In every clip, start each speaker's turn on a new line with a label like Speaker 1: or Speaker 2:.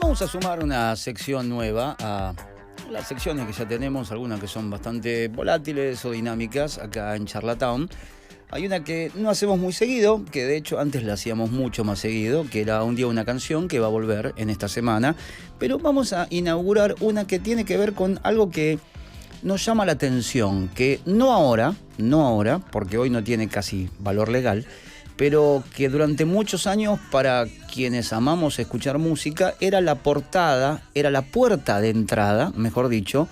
Speaker 1: Vamos a sumar una sección nueva a las secciones que ya tenemos, algunas que son bastante volátiles o dinámicas acá en Charlatown. Hay una que no hacemos muy seguido, que de hecho antes la hacíamos mucho más seguido, que era Un día una canción, que va a volver en esta semana. Pero vamos a inaugurar una que tiene que ver con algo que nos llama la atención, que no ahora, porque hoy no tiene casi valor legal, pero que durante muchos años, para quienes amamos escuchar música, era la portada, era la puerta de entrada, mejor dicho,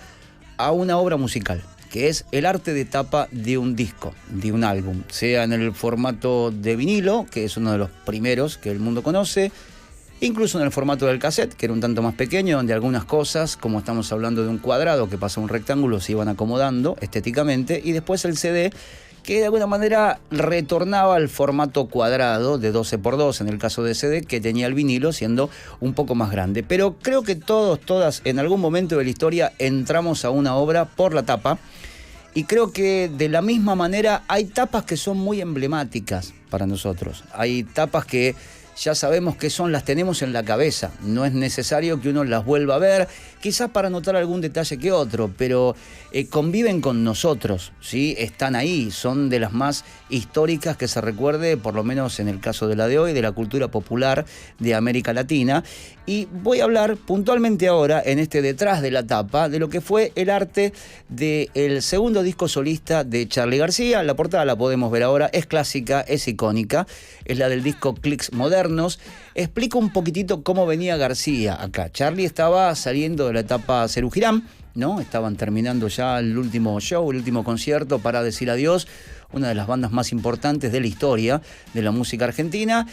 Speaker 1: a una obra musical, que es el arte de tapa de un disco, de un álbum, sea en el formato de vinilo, que es uno de los primeros que el mundo conoce, incluso en el formato del cassette, que era un tanto más pequeño, donde algunas cosas, como estamos hablando de un cuadrado que pasa a un rectángulo, se iban acomodando estéticamente, y después el CD, que de alguna manera retornaba al formato cuadrado de 12x2 en el caso de CD, que tenía el vinilo siendo un poco más grande. Pero creo que todas, en algún momento de la historia entramos a una obra por la tapa, y creo que de la misma manera hay tapas que son muy emblemáticas para nosotros. Hay tapas que ya sabemos qué son, las tenemos en la cabeza. No es necesario que uno las vuelva a ver, quizás para notar algún detalle que otro, pero conviven con nosotros, ¿sí? Están ahí, son de las más históricas que se recuerde, por lo menos en el caso de la de hoy, de la cultura popular de América Latina. Y voy a hablar puntualmente ahora, en este detrás de la tapa, de lo que fue el arte del segundo disco solista de Charly García. La portada la podemos ver ahora, es clásica, es icónica, es la del disco Clicks Modernos. Explico un poquitito cómo venía García acá. Charly estaba saliendo de la etapa Serú Girán, ¿no? Estaban terminando ya el último show, el último concierto para decir adiós, una de las bandas más importantes de la historia de la música argentina.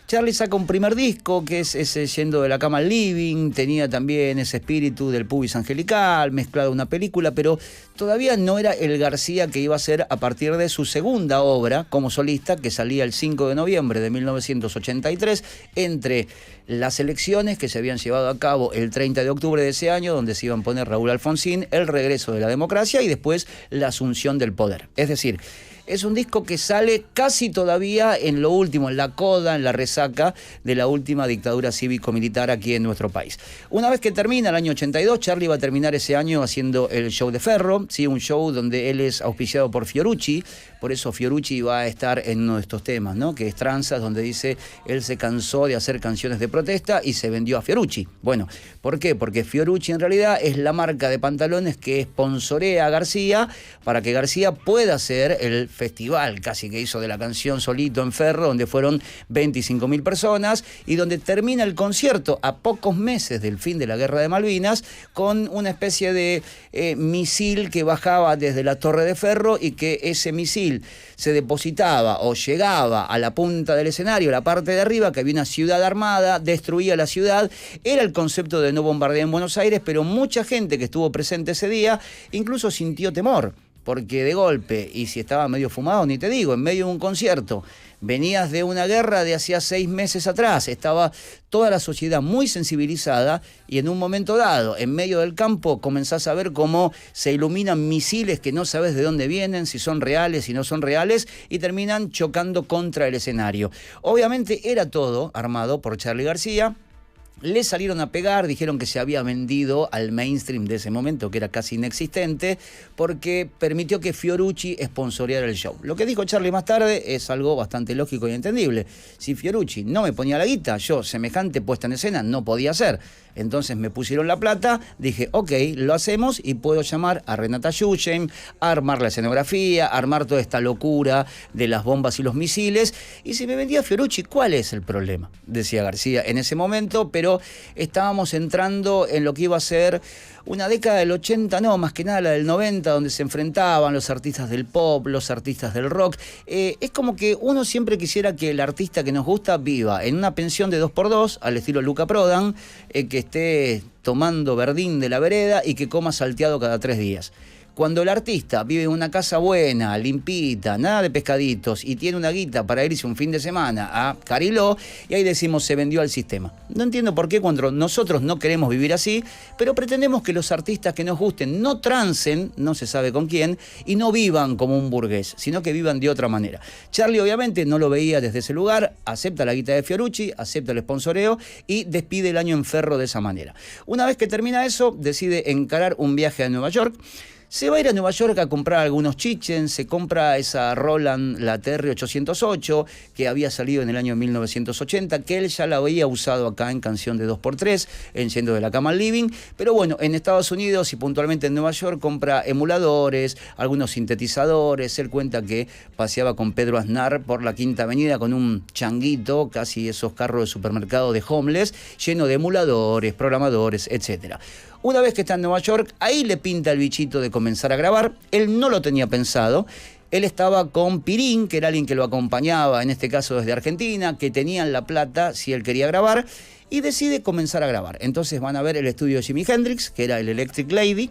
Speaker 1: Charly saca un primer disco, que es ese Yendo de la cama al living, tenía también ese espíritu del pubis angelical, mezclado a una película, pero todavía no era el García que iba a ser a partir de su segunda obra como solista, que salía el 5 de noviembre de 1983, entre las elecciones que se habían llevado a cabo el 30 de octubre de ese año, donde se iban a poner Raúl Alfonsín, el regreso de la democracia y después la asunción del poder. Es decir, es un disco que sale casi todavía en lo último, en la coda, en la resaca de la última dictadura cívico-militar aquí en nuestro país. Una vez que termina el año 82, Charly va a terminar ese año haciendo el show de Ferro, ¿sí? Un show donde él es auspiciado por Fiorucci, por eso Fiorucci va a estar en uno de estos temas, ¿no? Que es Tranzas, donde dice, él se cansó de hacer canciones de protesta y se vendió a Fiorucci. Bueno, ¿por qué? Porque Fiorucci en realidad es la marca de pantalones que sponsorea a García para que García pueda hacer el festival casi que hizo de la canción solito en Ferro, donde fueron 25.000 personas y donde termina el concierto a pocos meses del fin de la Guerra de Malvinas con una especie de misil que bajaba desde la Torre de Ferro y que ese misil se depositaba o llegaba a la punta del escenario, la parte de arriba, que había una ciudad armada, destruía la ciudad. Era el concepto de no bombardear en Buenos Aires, pero mucha gente que estuvo presente ese día incluso sintió temor, porque de golpe, y si estaba medio fumado, ni te digo, en medio de un concierto, venías de una guerra de hacía 6 meses atrás, estaba toda la sociedad muy sensibilizada y en un momento dado, en medio del campo, comenzás a ver cómo se iluminan misiles que no sabes de dónde vienen, si son reales, si no son reales, y terminan chocando contra el escenario. Obviamente era todo armado por Charly García. Le salieron a pegar, dijeron que se había vendido al mainstream de ese momento, que era casi inexistente, porque permitió que Fiorucci sponsoreara el show. Lo que dijo Charly más tarde es algo bastante lógico y entendible. Si Fiorucci no me ponía la guita, yo semejante puesta en escena no podía hacer. Entonces me pusieron la plata, dije, ok, lo hacemos y puedo llamar a Renata Schusheim, a armar la escenografía, a armar toda esta locura de las bombas y los misiles. Y si me vendía Fiorucci, ¿cuál es el problema? Decía García en ese momento, pero estábamos entrando en lo que iba a ser una década del 80, no, más que nada la del 90, donde se enfrentaban los artistas del pop, los artistas del rock. Es como que uno siempre quisiera que el artista que nos gusta viva en una pensión de 2x2, al estilo Luca Prodan, que esté tomando verdín de la vereda y que coma salteado cada 3 días. Cuando el artista vive en una casa buena, limpita, nada de pescaditos, y tiene una guita para irse un fin de semana a Cariló, y ahí decimos se vendió al sistema. No entiendo por qué cuando nosotros no queremos vivir así, pero pretendemos que los artistas que nos gusten no trancen, no se sabe con quién, y no vivan como un burgués, sino que vivan de otra manera. Charlie obviamente no lo veía desde ese lugar, acepta la guita de Fiorucci, acepta el sponsoreo y despide el año en ferro de esa manera. Una vez que termina eso, decide encarar un viaje a Nueva York. Se va a ir a Nueva York a comprar algunos chichens, se compra esa Roland, la TR-808, que había salido en el año 1980, que él ya la había usado acá en Canción de 2x3, en Yendo de la Cama al Living, pero bueno, en Estados Unidos y puntualmente en Nueva York compra emuladores, algunos sintetizadores. Él cuenta que paseaba con Pedro Aznar por la Quinta Avenida con un changuito, casi esos carros de supermercado de homeless, lleno de emuladores, programadores, etcétera. Una vez que está en Nueva York, ahí le pinta el bichito de comenzar a grabar. Él no lo tenía pensado. Él estaba con Pirín, que era alguien que lo acompañaba, en este caso desde Argentina, que tenían la plata si él quería grabar, y decide comenzar a grabar. Entonces van a ver el estudio de Jimi Hendrix, que era el Electric Lady.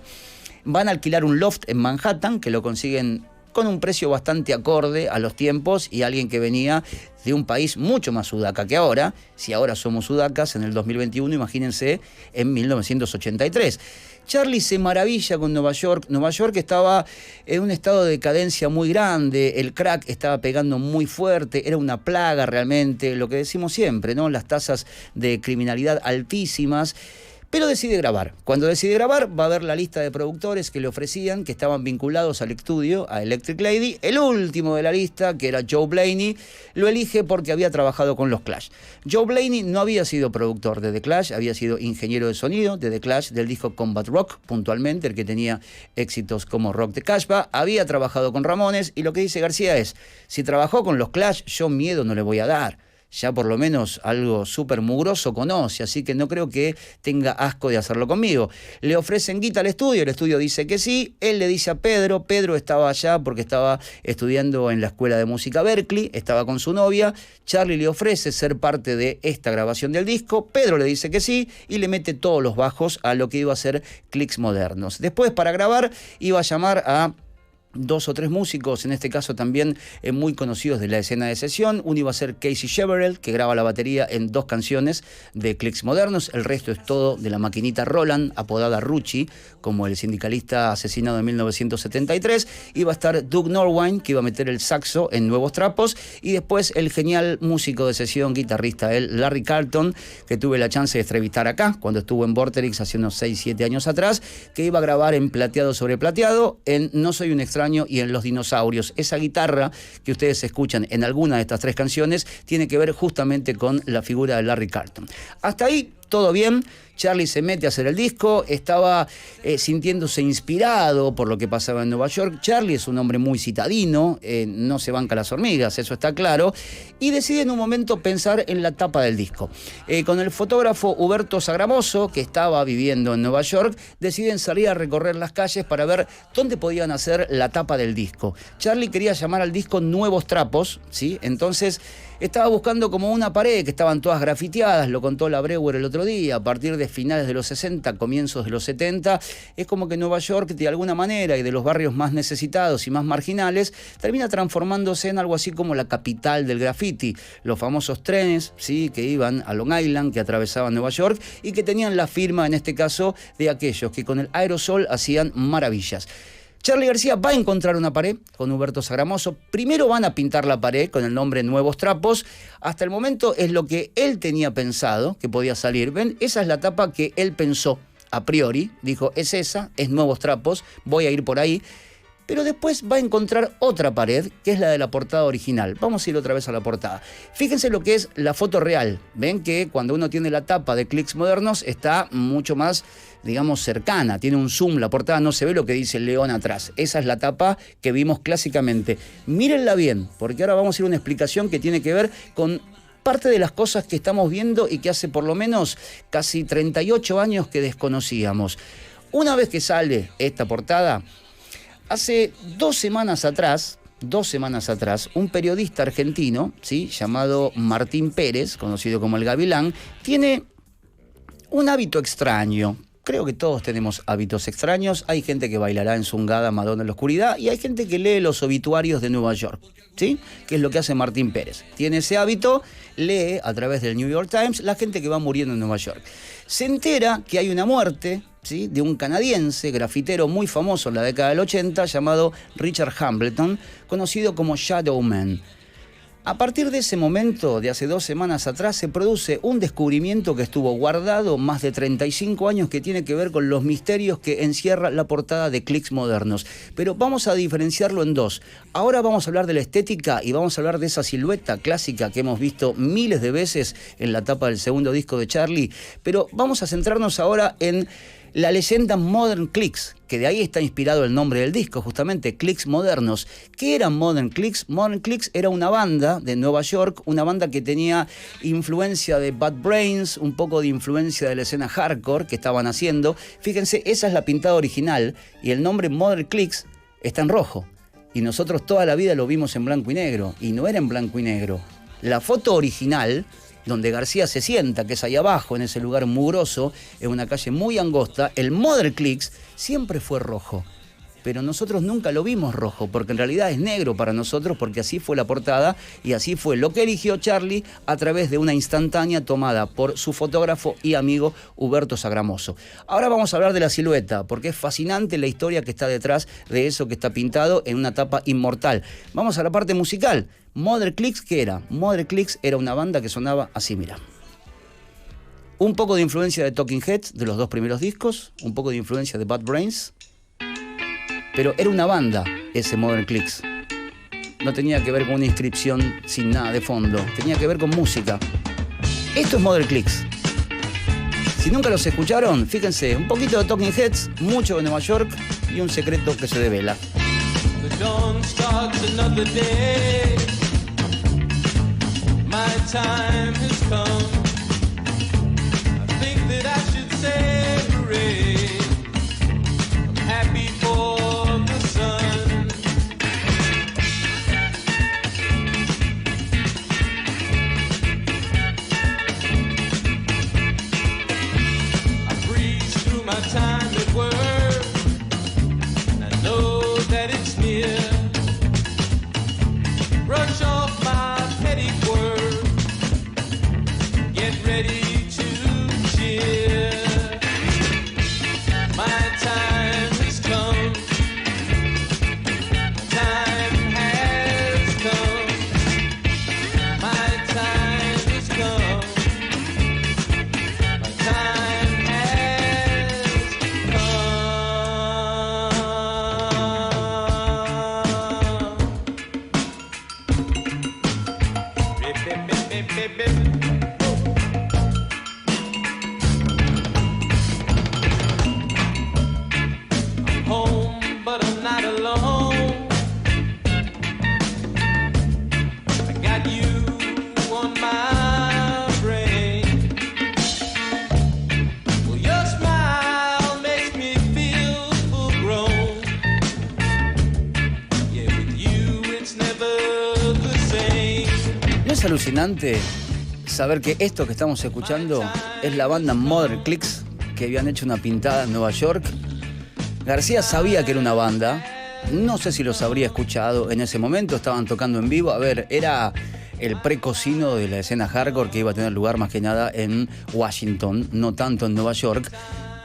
Speaker 1: Van a alquilar un loft en Manhattan, que lo consiguen con un precio bastante acorde a los tiempos y alguien que venía de un país mucho más sudaca que ahora. Si ahora somos sudacas en el 2021, imagínense en 1983. Charlie se maravilla con Nueva York. Nueva York estaba en un estado de decadencia muy grande, el crack estaba pegando muy fuerte, era una plaga realmente, lo que decimos siempre, ¿no? Las tasas de criminalidad altísimas. Pero decide grabar. Cuando decide grabar, va a ver la lista de productores que le ofrecían, que estaban vinculados al estudio, a Electric Lady. El último de la lista, que era Joe Blaney, lo elige porque había trabajado con los Clash. Joe Blaney no había sido productor de The Clash, había sido ingeniero de sonido de The Clash, del disco Combat Rock, puntualmente, el que tenía éxitos como Rock de Casbah. Había trabajado con Ramones, y lo que dice García es, si trabajó con los Clash, yo miedo no le voy a dar. Ya por lo menos algo súper mugroso conoce, así que no creo que tenga asco de hacerlo conmigo. Le ofrecen guita al estudio, el estudio dice que sí, él le dice a Pedro estaba allá porque estaba estudiando en la escuela de música Berkeley, estaba con su novia, Charlie le ofrece ser parte de esta grabación del disco, Pedro le dice que sí y le mete todos los bajos a lo que iba a ser Clicks Modernos. Después, para grabar, iba a llamar a 2 o 3 músicos, en este caso también muy conocidos de la escena de sesión. Uno iba a ser Casey Chevrolet, que graba la batería en 2 canciones de Clicks Modernos. El resto es todo de la maquinita Roland, apodada Rucci, como el sindicalista asesinado en 1973. Iba a estar Doug Norwine, que iba a meter el saxo en Nuevos Trapos. Y después el genial músico de sesión, guitarrista, Larry Carlton, que tuve la chance de entrevistar acá, cuando estuvo en Vorterix hace unos 6-7 años atrás, que iba a grabar en Plateado sobre Plateado, en No Soy un Extraño y en Los Dinosaurios. Esa guitarra que ustedes escuchan en alguna de estas 3 canciones tiene que ver justamente con la figura de Larry Carlton. Hasta ahí todo bien. Charlie se mete a hacer el disco, estaba sintiéndose inspirado por lo que pasaba en Nueva York. Charlie es un hombre muy citadino, no se banca las hormigas, eso está claro, y decide en un momento pensar en la tapa del disco. Con el fotógrafo Huberto Sagramoso, que estaba viviendo en Nueva York, deciden salir a recorrer las calles para ver dónde podían hacer la tapa del disco. Charlie quería llamar al disco Nuevos Trapos, ¿sí? Entonces estaba buscando como una pared que estaban todas grafiteadas, lo contó la Breuer el otro día, a partir de finales de los 60, comienzos de los 70, es como que Nueva York, de alguna manera, y de los barrios más necesitados y más marginales, termina transformándose en algo así como la capital del graffiti. Los famosos trenes, ¿sí?, que iban a Long Island, que atravesaban Nueva York, y que tenían la firma, en este caso, de aquellos que con el aerosol hacían maravillas. Charlie García va a encontrar una pared con Huberto Sagramoso. Primero van a pintar la pared con el nombre Nuevos Trapos. Hasta el momento es lo que él tenía pensado que podía salir. ¿Ven? Esa es la tapa que él pensó a priori. Dijo, es esa, es Nuevos Trapos, voy a ir por ahí. Pero después va a encontrar otra pared, que es la de la portada original. Vamos a ir otra vez a la portada. Fíjense lo que es la foto real. Ven que cuando uno tiene la tapa de Clicks Modernos está mucho más, digamos, cercana. Tiene un zoom, la portada no se ve lo que dice el león atrás. Esa es la tapa que vimos clásicamente. Mírenla bien, porque ahora vamos a ir a una explicación que tiene que ver con parte de las cosas que estamos viendo y que hace por lo menos casi 38 años que desconocíamos. Una vez que sale esta portada, hace 2 semanas atrás, un periodista argentino, ¿sí?, llamado Martín Pérez, conocido como El Gavilán, tiene un hábito extraño. creo que todos tenemos hábitos extraños. Hay gente que bailará en zungada Madonna en la oscuridad y hay gente que lee los obituarios de Nueva York, ¿sí? Que es lo que hace Martín Pérez. Tiene ese hábito, lee a través del New York Times la gente que va muriendo en Nueva York. Se entera que hay una muerte, ¿sí?, de un canadiense grafitero muy famoso en la década del 80 llamado Richard Hambleton, conocido como Shadow Man. A partir de ese momento, de hace 2 semanas atrás, se produce un descubrimiento que estuvo guardado más de 35 años que tiene que ver con los misterios que encierra la portada de Clicks Modernos. Pero vamos a diferenciarlo en dos. Ahora vamos a hablar de la estética y vamos a hablar de esa silueta clásica que hemos visto miles de veces en la tapa del segundo disco de Charlie. Pero vamos a centrarnos ahora en la leyenda Modern Clicks, que de ahí está inspirado el nombre del disco, justamente, Clicks Modernos. ¿Qué eran Modern Clicks? Modern Clicks era una banda de Nueva York, una banda que tenía influencia de Bad Brains, un poco de influencia de la escena hardcore que estaban haciendo. Fíjense, esa es la pintada original y el nombre Modern Clicks está en rojo. Y nosotros toda la vida lo vimos en blanco y negro, y no era en blanco y negro. La foto original, donde García se sienta, que es ahí abajo, en ese lugar mugroso, en una calle muy angosta, el Modern Clicks siempre fue rojo. Pero nosotros nunca lo vimos rojo, porque en realidad es negro para nosotros, porque así fue la portada y así fue lo que eligió Charlie a través de una instantánea tomada por su fotógrafo y amigo Huberto Sagramoso. Ahora vamos a hablar de la silueta, porque es fascinante la historia que está detrás de eso que está pintado en una tapa inmortal. Vamos a la parte musical. Modern Clicks, ¿qué era? Modern Clicks era una banda que sonaba así, mira. Un poco de influencia de Talking Heads, de los 2 primeros discos, un poco de influencia de Bad Brains, pero era una banda ese Modern Clicks. No tenía que ver con una inscripción sin nada de fondo, tenía que ver con música. Esto es Modern Clicks. Si nunca los escucharon, fíjense, un poquito de Talking Heads, mucho de Nueva York y un secreto que se devela.
Speaker 2: The dawn starts another day. My time has come. I think that I should say hooray. I'm happy for the sun. I breeze through my time at work, and I know that it's near. Brush off my petty work, get ready to cheer. My time has come, my time has come, my time has come, my time has come. I'm home, but I'm not alone. I got you on my brain. Well, your smile makes me feel full grown. Yeah, with you it's never the same.
Speaker 1: ¿No es alucinante saber que esto que estamos escuchando es la banda Modern Clicks, que habían hecho una pintada en Nueva York? García sabía que era una banda, no sé si los habría escuchado en ese momento, estaban tocando en vivo. A ver, era el precocino de la escena hardcore que iba a tener lugar más que nada en Washington, no tanto en Nueva York.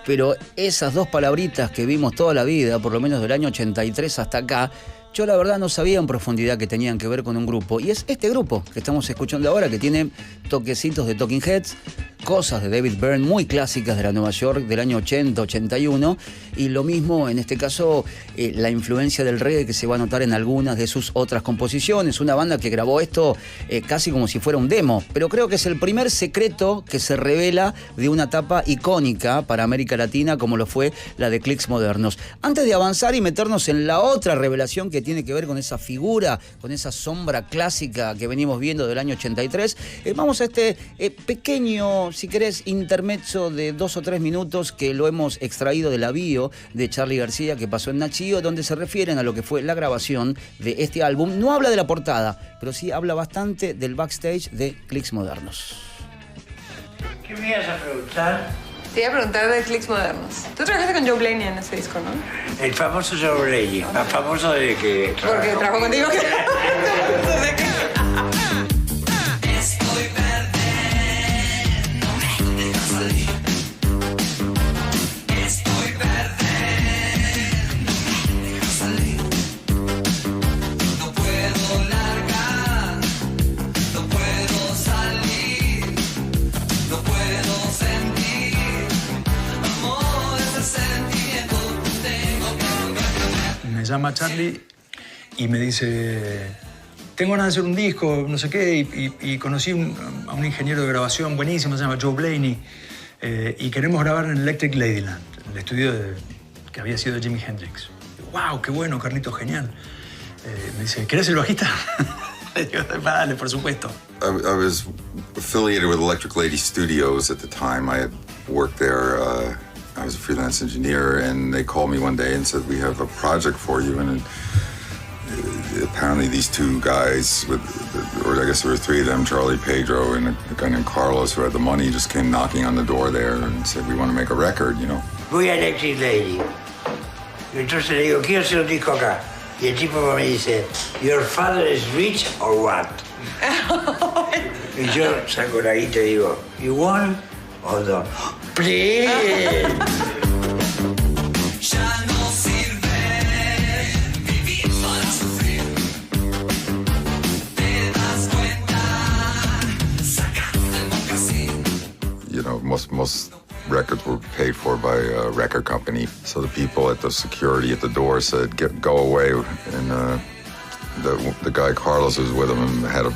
Speaker 1: Pero esas 2 palabritas que vimos toda la vida, por lo menos del año 83 hasta acá, yo la verdad no sabía en profundidad que tenían que ver con un grupo. Y es este grupo que estamos escuchando ahora, que tiene toquecitos de Talking Heads, cosas de David Byrne muy clásicas de la Nueva York del año 80, 81, y lo mismo en este caso la influencia del reggae que se va a notar en algunas de sus otras composiciones. Una banda que grabó esto casi como si fuera un demo, pero creo que es el primer secreto que se revela de una etapa icónica para América Latina como lo fue la de Clicks Modernos. Antes de avanzar y meternos en la otra revelación que tiene que ver con esa figura, con esa sombra clásica que venimos viendo del año 83, vamos a este pequeño, si querés, intermezzo de 2 o 3 minutos que lo hemos extraído de la bio de Charly García que pasó en Nachío, donde se refieren a lo que fue la grabación de este álbum. No habla de la portada, pero sí habla bastante del backstage de Clicks Modernos.
Speaker 3: ¿Qué me ibas a preguntar? Te iba a preguntar de Clicks Modernos. Tú trabajaste con Joe Blaney en ese disco, ¿no?
Speaker 4: El famoso Joe Blaney, más famoso de que...
Speaker 3: Porque trabajó contigo.
Speaker 5: Me llama Charlie y me dice, tengo ganas de hacer un disco, no sé qué, y conocí a un ingeniero de grabación buenísimo, se llama Joe Blaney, y queremos grabar en Electric Ladyland, el estudio que había sido de Jimi Hendrix. ¡Wow, qué bueno, Carlito, genial! Me dice, ¿querés el bajista? Le digo, dale, por supuesto.
Speaker 6: I was affiliated with Electric Lady Studios at the time. I had worked there. I was a freelance engineer, and they called me one day and said, "We have a project for you." And apparently, these two guys, or I guess there were three of them, Charlie, Pedro, and a guy named Carlos, who had the money, just came knocking on the door there and said, "We want to make a record," you know.
Speaker 4: Voy a Electric Lady. Y entonces le digo, quiero hacer un disco acá. Y el tipo me dice, "Your father is rich or what?" Y yo saco la guita y digo, "You want or don't?" Please.
Speaker 6: You know, most records were paid for by a record company. So the people at the security at the door said, "Go away." And the guy Carlos was with him had a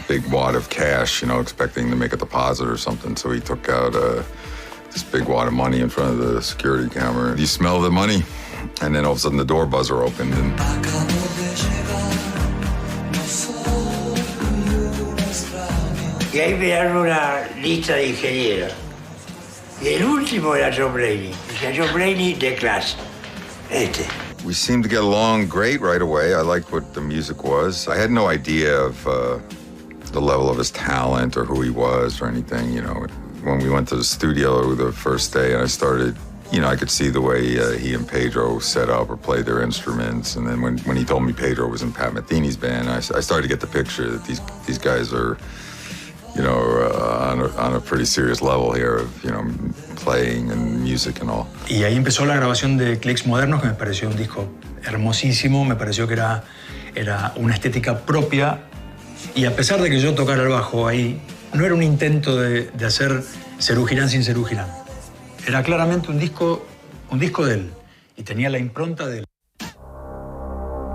Speaker 6: big wad of cash, you know, expecting to make a deposit or something. So he took out this big wad of money in front of the security camera. You smell the money, and then all of a sudden the door buzzer opened. And
Speaker 4: Y ahí me dan una lista de ingenieros. Y el último era Joe Blaney. Decía Joe Blaney de clase. Este.
Speaker 6: we seemed to get along great right away. I liked what the music was. I had no idea of the level of his talent or who he was or anything, you know. When we went to the studio the first day and I started, you know, I could see the way he and Pedro set up or played their instruments. And then when he told me Pedro was in Pat Metheny's band, I started to get the picture that these guys are, you know, on a pretty serious level here of, you know, playing and music and all.
Speaker 5: Y ahí empezó la grabación de Clicks Modernos, que me pareció un disco hermosísimo, me pareció que era una estética propia. Y a pesar de que yo tocara el bajo ahí, no era un intento de hacer Serú Girán sin Serú Girán. Era claramente un disco de él. Y tenía la impronta de él.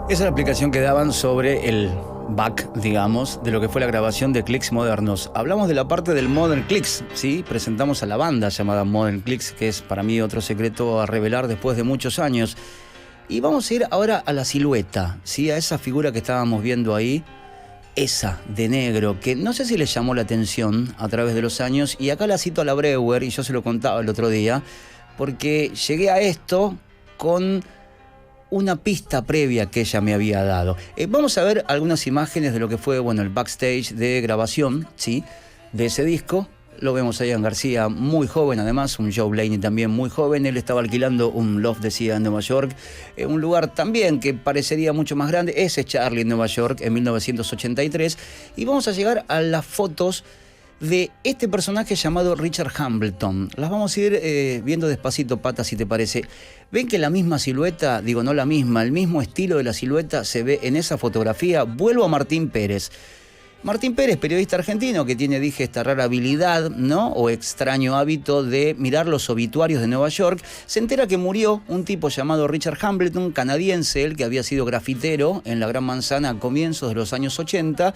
Speaker 1: Esa es la explicación que daban sobre el back, digamos, de lo que fue la grabación de Clicks Modernos. Hablamos de la parte del Modern Clicks, ¿sí? Presentamos a la banda llamada Modern Clicks, que es para mí otro secreto a revelar después de muchos años. Y vamos a ir ahora a la silueta, ¿sí? A esa figura que estábamos viendo ahí, esa de negro, que no sé si les llamó la atención a través de los años. Y acá la cito a la Breuer, y yo se lo contaba el otro día, porque llegué a esto con una pista previa que ella me había dado. Vamos a ver algunas imágenes de lo que fue, bueno, el backstage de grabación, ¿sí?, de ese disco. Lo vemos ahí a García, muy joven además, un Joe Blaney también muy joven. Él estaba alquilando un loft, decía, en Nueva York, un lugar también que parecería mucho más grande. Ese es Charlie en Nueva York en 1983. Y vamos a llegar a las fotos de este personaje llamado Richard Hambleton. Las vamos a ir viendo despacito, Pata, si te parece. ¿Ven que la misma silueta, digo no la misma, el mismo estilo de la silueta se ve en esa fotografía? Vuelvo a Martín Pérez. Martín Pérez, periodista argentino que tiene, dije, esta rara habilidad, ¿no?, o extraño hábito de mirar los obituarios de Nueva York, se entera que murió un tipo llamado Richard Hambleton, canadiense, él que había sido grafitero en la Gran Manzana a comienzos de los años 80,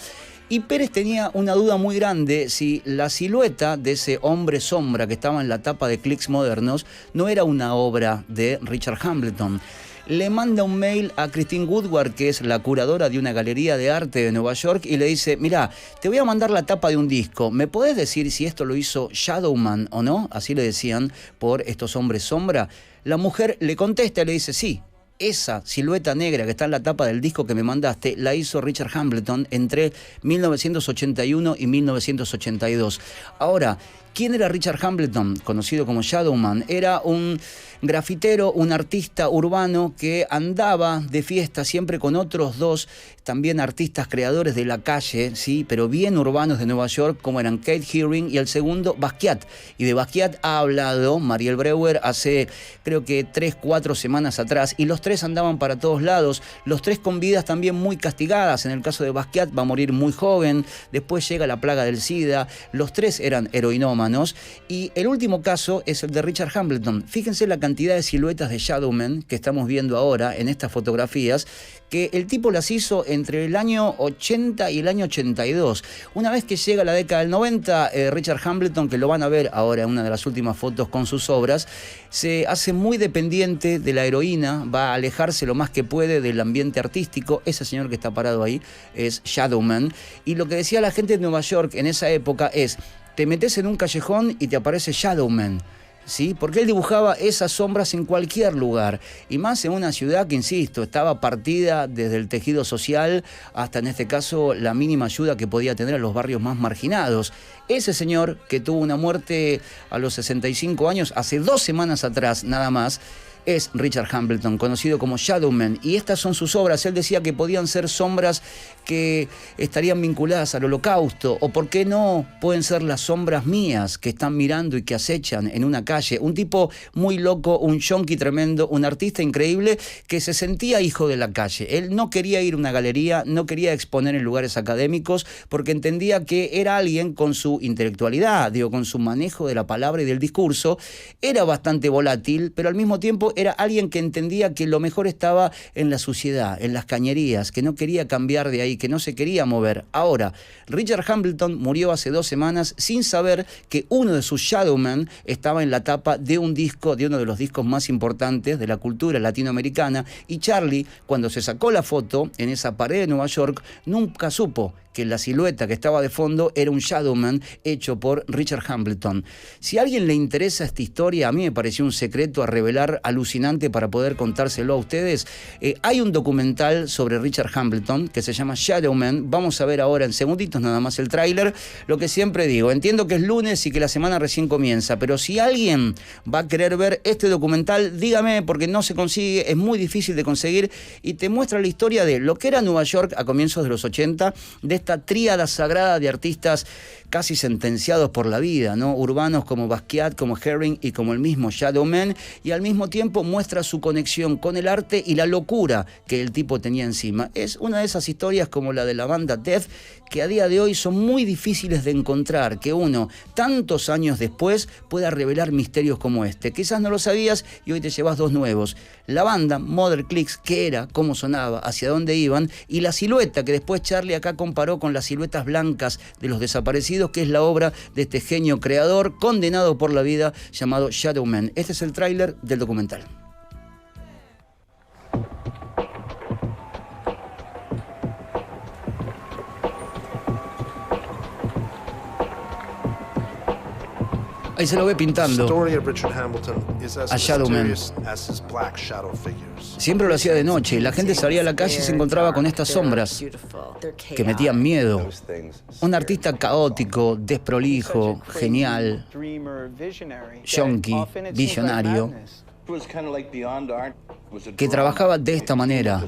Speaker 1: y Pérez tenía una duda muy grande si la silueta de ese hombre sombra que estaba en la tapa de Clicks Modernos no era una obra de Richard Hambleton. Le manda un mail a Christine Woodward, que es la curadora de una galería de arte de Nueva York, y le dice: mirá, te voy a mandar la tapa de un disco, ¿me podés decir si esto lo hizo Shadowman o no? Así le decían por estos hombres sombra. La mujer le contesta y le dice: sí, esa silueta negra que está en la tapa del disco que me mandaste, la hizo Richard Hambleton entre 1981 y 1982. Ahora, ¿quién era Richard Hambleton? Conocido como Shadow Man. Era un grafitero, un artista urbano que andaba de fiesta siempre con otros dos, también artistas creadores de la calle, sí, pero bien urbanos de Nueva York, como eran Keith Haring y el segundo Basquiat. Y de Basquiat ha hablado Mariel Breuer hace, creo que 3-4 semanas atrás, y los tres andaban para todos lados, los tres con vidas también muy castigadas. En el caso de Basquiat va a morir muy joven, después llega la plaga del SIDA, los tres eran heroinómanos, y el último caso es el de Richard Hambleton. Fíjense la cantidad de siluetas de Shadowman que estamos viendo ahora en estas fotografías, que el tipo las hizo entre el año 80 y el año 82. Una vez que llega la década del 90, Richard Hambleton, que lo van a ver ahora en una de las últimas fotos con sus obras, se hace muy dependiente de la heroína, va a alejarse lo más que puede del ambiente artístico. Ese señor que está parado ahí es Shadowman. Y lo que decía la gente de Nueva York en esa época es: te metes en un callejón y te aparece Shadowman, ¿sí? Porque él dibujaba esas sombras en cualquier lugar, y más en una ciudad que, insisto, estaba partida desde el tejido social hasta, en este caso, la mínima ayuda que podía tener a los barrios más marginados. Ese señor, que tuvo una muerte a los 65 años, hace 2 semanas atrás nada más, es Richard Hambleton, conocido como Shadowman, y estas son sus obras. Él decía que podían ser sombras que estarían vinculadas al Holocausto, o por qué no, pueden ser las sombras mías que están mirando y que acechan en una calle. Un tipo muy loco, un yonki tremendo, un artista increíble que se sentía hijo de la calle. Él no quería ir a una galería, no quería exponer en lugares académicos, porque entendía que era alguien con su intelectualidad, con su manejo de la palabra y del discurso. Era bastante volátil, pero al mismo tiempo era alguien que entendía que lo mejor estaba en la suciedad, en las cañerías, que no quería cambiar de ahí, que no se quería mover. Ahora, Richard Hambleton murió hace 2 semanas sin saber que uno de sus Shadowman estaba en la tapa de un disco, de uno de los discos más importantes de la cultura latinoamericana, y Charlie, cuando se sacó la foto en esa pared de Nueva York, nunca supo que la silueta que estaba de fondo era un Shadowman hecho por Richard Hambleton. Si a alguien le interesa esta historia, a mí me pareció un secreto a revelar alucinante para poder contárselo a ustedes. Hay un documental sobre Richard Hambleton que se llama Shadowman. Vamos a ver ahora en segunditos nada más el tráiler. Lo que siempre digo, entiendo que es lunes y que la semana recién comienza, pero si alguien va a querer ver este documental, dígame, porque no se consigue, es muy difícil de conseguir, y te muestra la historia de lo que era Nueva York a comienzos de los 80, de esta tríada sagrada de artistas casi sentenciados por la vida, ¿no? Urbanos como Basquiat, como Haring y como el mismo Shadowman, y al mismo tiempo muestra su conexión con el arte y la locura que el tipo tenía encima. Es una de esas historias como la de la banda Death, que a día de hoy son muy difíciles de encontrar, que uno, tantos años después, pueda revelar misterios como este. Quizás no lo sabías y hoy te llevas 2 nuevos. La banda, Mother Clicks, qué era, cómo sonaba, hacia dónde iban, y la silueta que después Charlie acá comparó con las siluetas blancas de los desaparecidos, que es la obra de este genio creador condenado por la vida llamado Shadowman. Este es el tráiler del documental. Ahí se lo ve pintando a Shadowman. Siempre lo hacía de noche y la gente salía a la calle y se encontraba con estas sombras que metían miedo. Un artista caótico, desprolijo, genial, yonki, visionario, que trabajaba de esta manera.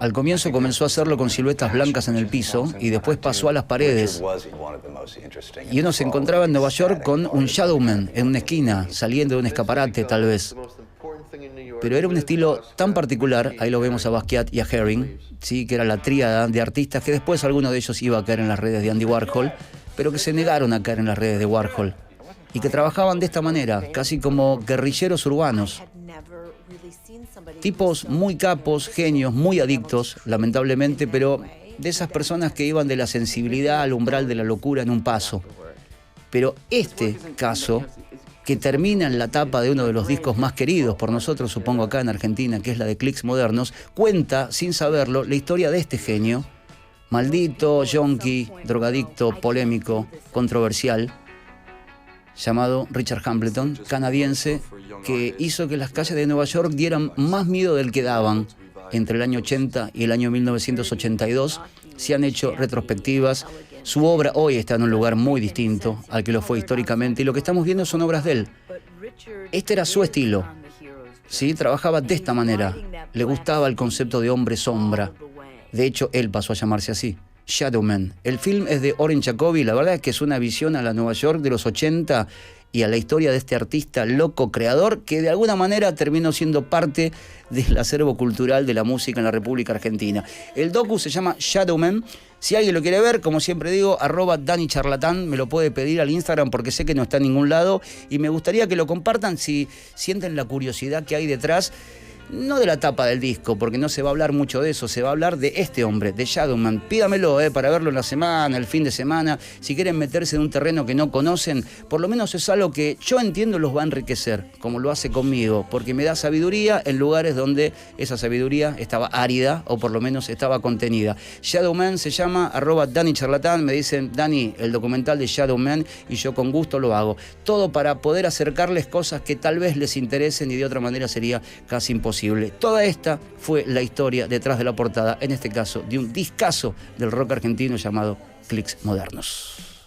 Speaker 1: Al comienzo comenzó a hacerlo con siluetas blancas en el piso y después pasó a las paredes. Y uno se encontraba en Nueva York con un Shadowman en una esquina, saliendo de un escaparate tal vez. Pero era un estilo tan particular, ahí lo vemos a Basquiat y a Haring, ¿sí? Que era la tríada de artistas que después alguno de ellos iba a caer en las redes de Andy Warhol, pero que se negaron a caer en las redes de Warhol. Y que trabajaban de esta manera, casi como guerrilleros urbanos. Tipos muy capos, genios, muy adictos, lamentablemente, pero de esas personas que iban de la sensibilidad al umbral de la locura en un paso. Pero este caso, que termina en la tapa de uno de los discos más queridos por nosotros, supongo acá en Argentina, que es la de Clicks Modernos, cuenta, sin saberlo, la historia de este genio, maldito, yonki, drogadicto, polémico, controversial, llamado Richard Hambleton, canadiense, que hizo que las calles de Nueva York dieran más miedo del que daban. Entre el año 80 y el año 1982 se han hecho retrospectivas. Su obra hoy está en un lugar muy distinto al que lo fue históricamente, y lo que estamos viendo son obras de él. Este era su estilo, ¿sí? Trabajaba de esta manera, le gustaba el concepto de hombre sombra. De hecho, él pasó a llamarse así, Shadow Man. El film es de Oren Jacobi, la verdad es que es una visión a la Nueva York de los 80 y a la historia de este artista loco creador que de alguna manera terminó siendo parte del acervo cultural de la música en la República Argentina. El docu se llama Shadow Man. Si alguien lo quiere ver, como siempre digo, @DaniCharlatán, me lo puede pedir al Instagram porque sé que no está en ningún lado y me gustaría que lo compartan si sienten la curiosidad que hay detrás. No de la tapa del disco, porque no se va a hablar mucho de eso, se va a hablar de este hombre, de Shadow Man. Pídamelo para verlo en la semana, el fin de semana. Si quieren meterse en un terreno que no conocen, por lo menos es algo que yo entiendo los va a enriquecer, como lo hace conmigo, porque me da sabiduría en lugares donde esa sabiduría estaba árida o por lo menos estaba contenida. Shadow Man se llama @DaniCharlatán, me dicen, Dani, el documental de Shadow Man, y yo con gusto lo hago. Todo para poder acercarles cosas que tal vez les interesen y de otra manera sería casi imposible. Toda esta fue la historia detrás de la portada, en este caso, de un discazo del rock argentino llamado Clicks Modernos.